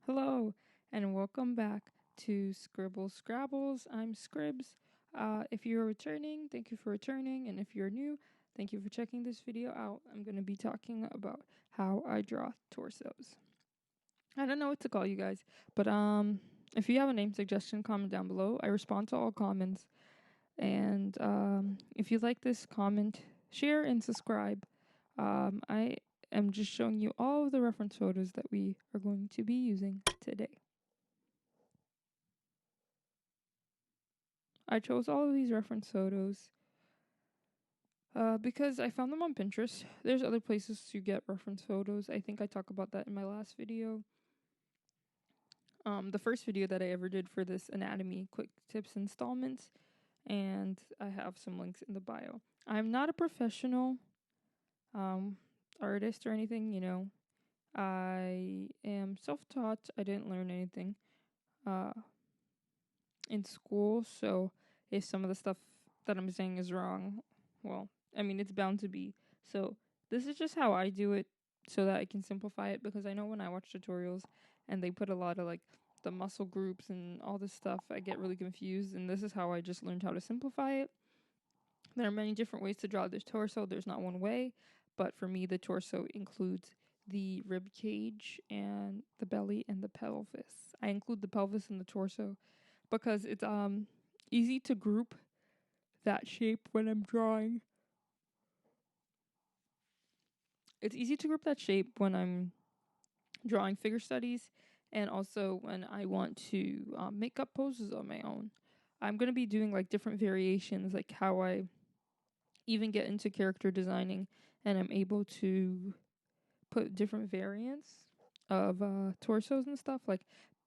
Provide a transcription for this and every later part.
Hello, and welcome back to Scribble Scrabbles. I'm Scribs. If you're returning, thank you for returning, and if you're new, thank you for checking this video out. I'm going to be talking about how I draw torsos. I don't know what to call you guys, but if you have a name suggestion, comment down below. I respond to all comments, and if you like this, comment, share, and subscribe. I am just showing you all of the reference photos that we are going to be using today. I chose all of these reference photos because I found them on Pinterest. There's other places to get reference photos. I think I talked about that in my last video. The first video that I ever did for this anatomy quick tips installments, and I have some links in the bio. I'm not a professional artist or anything, I am self-taught. I didn't learn anything in school, so if some of the stuff that I'm saying is wrong, well, I mean, it's bound to be. So this is just how I do it so that I can simplify it, because I know when I watch tutorials and they put a lot of like the muscle groups and all this stuff, I get really confused, and this is how I just learned how to simplify it. There are many different ways to draw this torso. There's not one way, but for me, the torso includes the rib cage and the belly and the pelvis. I include the pelvis in the torso because it's easy to group that shape when I'm drawing. It's easy to group that shape when I'm drawing figure studies, and also when I want to make up poses on my own. I'm going to be doing like different variations, like how I even get into character designing, and I'm able to put different variants of torsos and stuff, like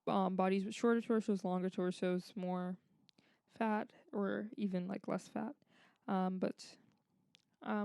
bodies with shorter torsos, longer torsos, more fat, or even like less fat. But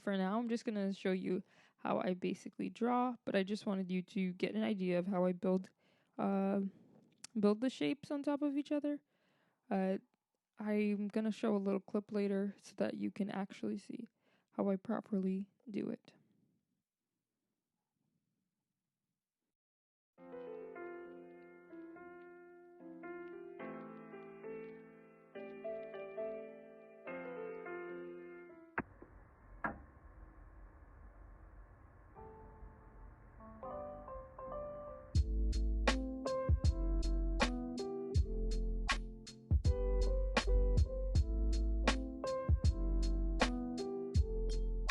for now, I'm just going to show you how I basically draw, but I just wanted you to get an idea of how I build the shapes on top of each other. I'm going to show a little clip later so that you can actually see how I properly do it.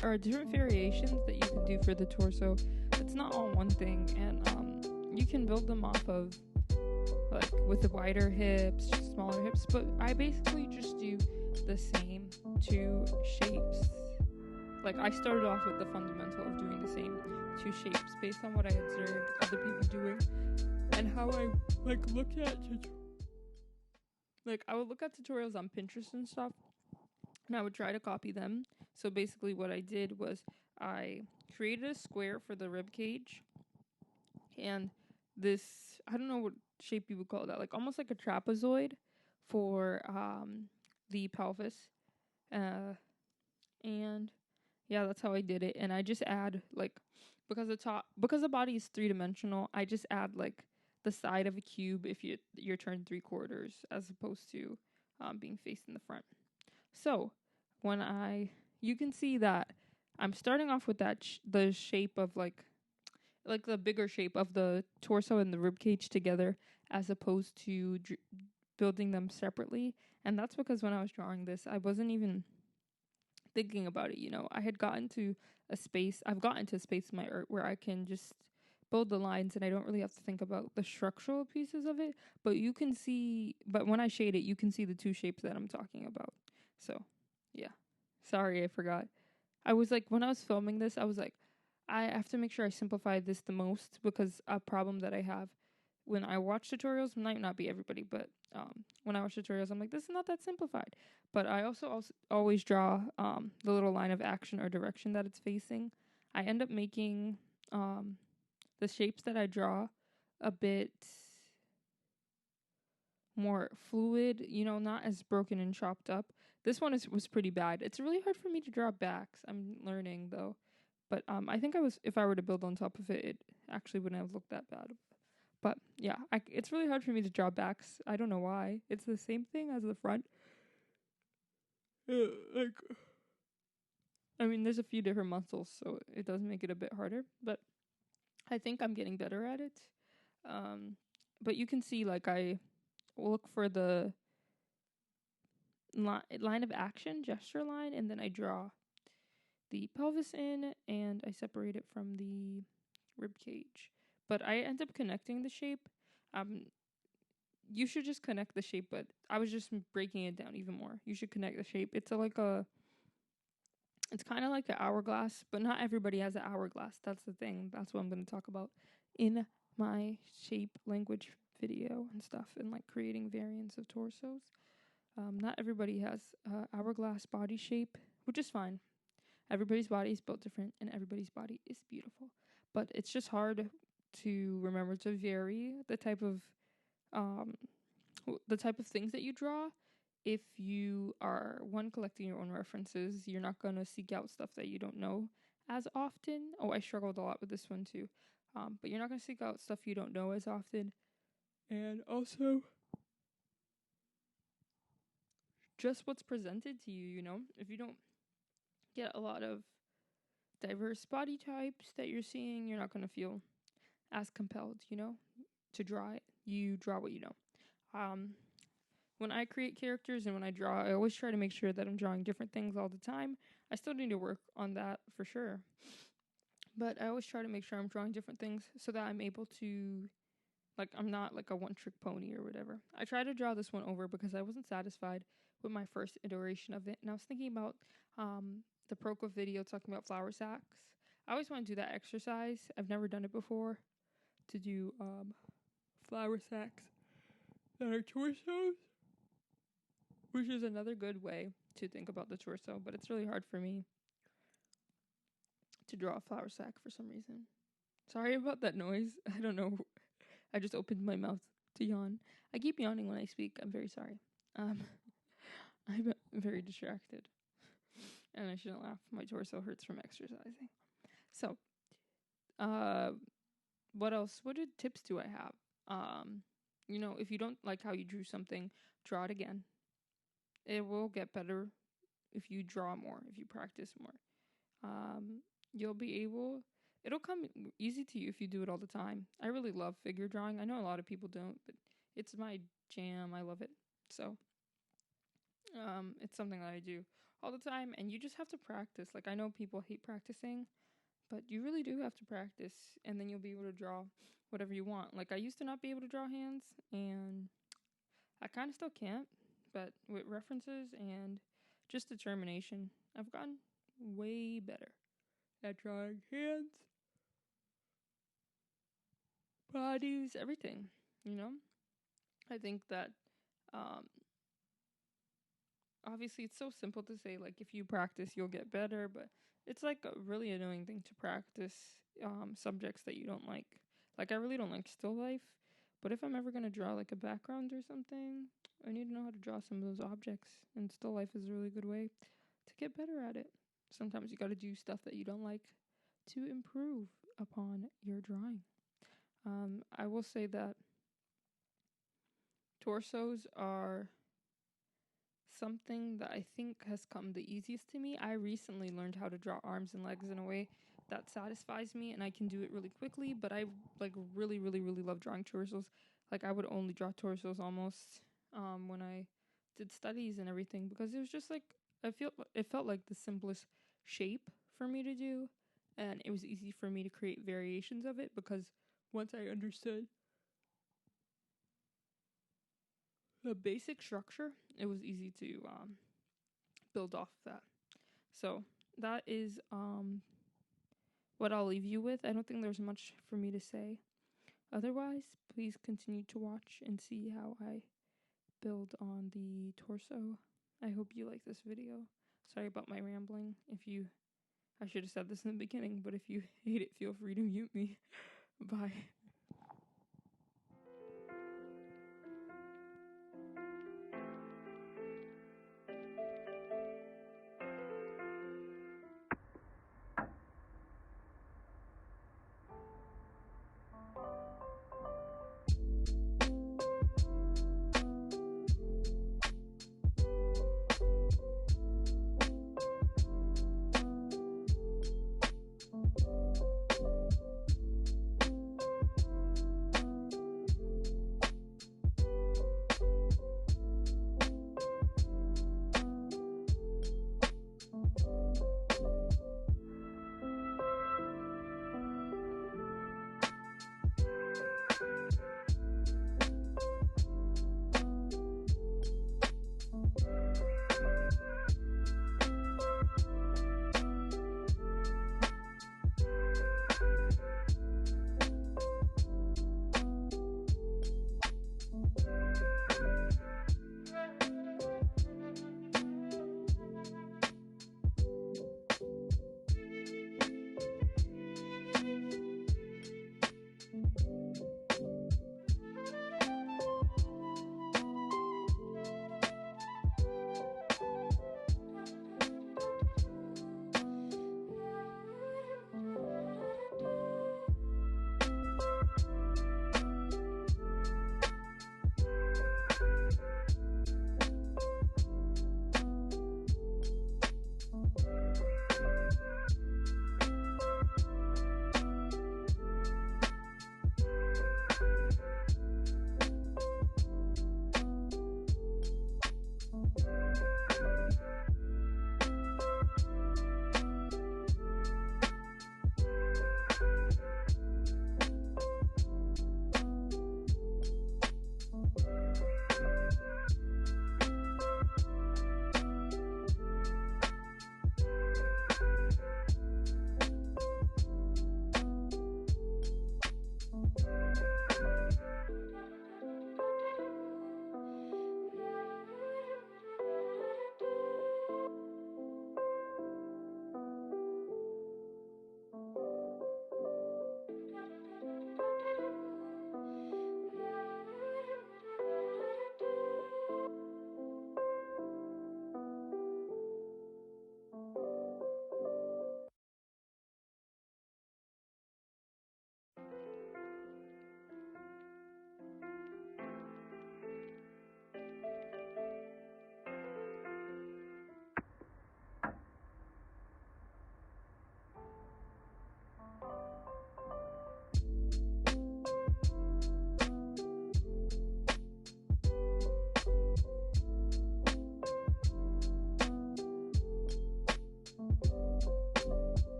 There are different variations that you can do for the torso. It's not all one thing, and you can build them off of like with the wider hips, smaller hips, but I basically just do the same two shapes. Like I started off with the fundamental of doing the same two shapes based on what I observed other people doing and how I like look at I would look at tutorials on Pinterest and stuff, and I would try to copy them. So basically what I did was I created a square for the rib cage, and this, I don't know what shape you would call that, like almost like a trapezoid for the pelvis. And yeah, that's how I did it. And I just add like, because the body is 3-dimensional, I just add like the side of a cube if you're turned 3/4 as opposed to being faced in the front. So you can see that I'm starting off with the shape of like the bigger shape of the torso and the rib cage together, as opposed to building them separately. And that's because when I was drawing this, I wasn't even thinking about it. I've gotten to a space in my art where I can just build the lines and I don't really have to think about the structural pieces of it. But when I shade it, you can see the two shapes that I'm talking about. So yeah, sorry, I forgot. I was like, when I was filming this, I was like, I have to make sure I simplify this the most, because a problem that I have when I watch tutorials, might not be everybody, but when I watch tutorials, I'm like, this is not that simplified. But I also always draw the little line of action or direction that it's facing. I end up making the shapes that I draw a bit more fluid, not as broken and chopped up. This one was pretty bad. It's really hard for me to draw backs. I'm learning though. But I think if I were to build on top of it, it actually wouldn't have looked that bad. But yeah, it's really hard for me to draw backs. I don't know why. It's the same thing as the front. Like, I mean, there's a few different muscles, so it does make it a bit harder. But I think I'm getting better at it. Um, but you can see, like, I look for the line of action, gesture line, and then I draw the pelvis in, and I separate it from the rib cage. But I end up connecting the shape. Um, you should just connect the shape, but I was just breaking it down even more. You should connect the shape. It's kind of like an hourglass, but not everybody has an hourglass. That's the thing. That's what I'm going to talk about in my shape language video and stuff, and like creating variants of torsos. Not everybody has hourglass body shape, which is fine. Everybody's body is built different, and everybody's body is beautiful. But it's just hard to remember to vary um, the type of things that you draw. If you are collecting your own references, you're not gonna seek out stuff that you don't know as often. Oh, I struggled a lot with this one too. But you're not gonna seek out stuff you don't know as often, and also just what's presented to you. You know, if you don't get a lot of diverse body types that you're seeing, you're not gonna feel as compelled. You know, to draw it. You draw what you know. When I create characters and when I draw, I always try to make sure that I'm drawing different things all the time. I still need to work on that for sure. But I always try to make sure I'm drawing different things so that I'm able to, like, I'm not like a one trick pony or whatever. I tried to draw this one over because I wasn't satisfied with my first iteration of it. And I was thinking about the Prokop video talking about flour sacks. I always want to do that exercise. I've never done it before, to do flour sacks that are torsos, which is another good way to think about the torso, but it's really hard for me to draw a flour sack for some reason. Sorry about that noise. I don't know. I just opened my mouth to yawn. I keep yawning when I speak. I'm very sorry. I'm very distracted. And I shouldn't laugh. My torso hurts from exercising. So, what else? What tips do I have? If you don't like how you drew something, draw it again. It will get better if you draw more, if you practice more. You'll be able, it'll come easy to you if you do it all the time. I really love figure drawing. I know a lot of people don't, but it's my jam. I love it. So, it's something that I do all the time, and you just have to practice. Like, I know people hate practicing, but you really do have to practice, and then you'll be able to draw whatever you want. Like, I used to not be able to draw hands, and I kind of still can't, but with references and just determination, I've gotten way better at drawing hands, bodies, everything, you know? I think that, um, obviously it's so simple to say, like, if you practice, you'll get better, but it's, like, a really annoying thing to practice, subjects that you don't like. Like, I really don't like still life, but if I'm ever going to draw, like, a background or something, I need to know how to draw some of those objects, and still life is a really good way to get better at it. Sometimes you got to do stuff that you don't like to improve upon your drawing. I will say that torsos are something that I think has come the easiest to me. I recently learned how to draw arms and legs in a way that satisfies me, and I can do it really quickly, but I like really, really, really love drawing torsos. Like, I would only draw torsos almost when I did studies and everything, because it was just like, it felt like the simplest shape for me to do, and it was easy for me to create variations of it, because once I understood the basic structure, it was easy to build off that. So that is what I'll leave you with. I don't think there's much for me to say. Otherwise, please continue to watch and see how I build on the torso. I hope you like this video. Sorry about my rambling. I should have said this in the beginning, but if you hate it, feel free to mute me. Bye.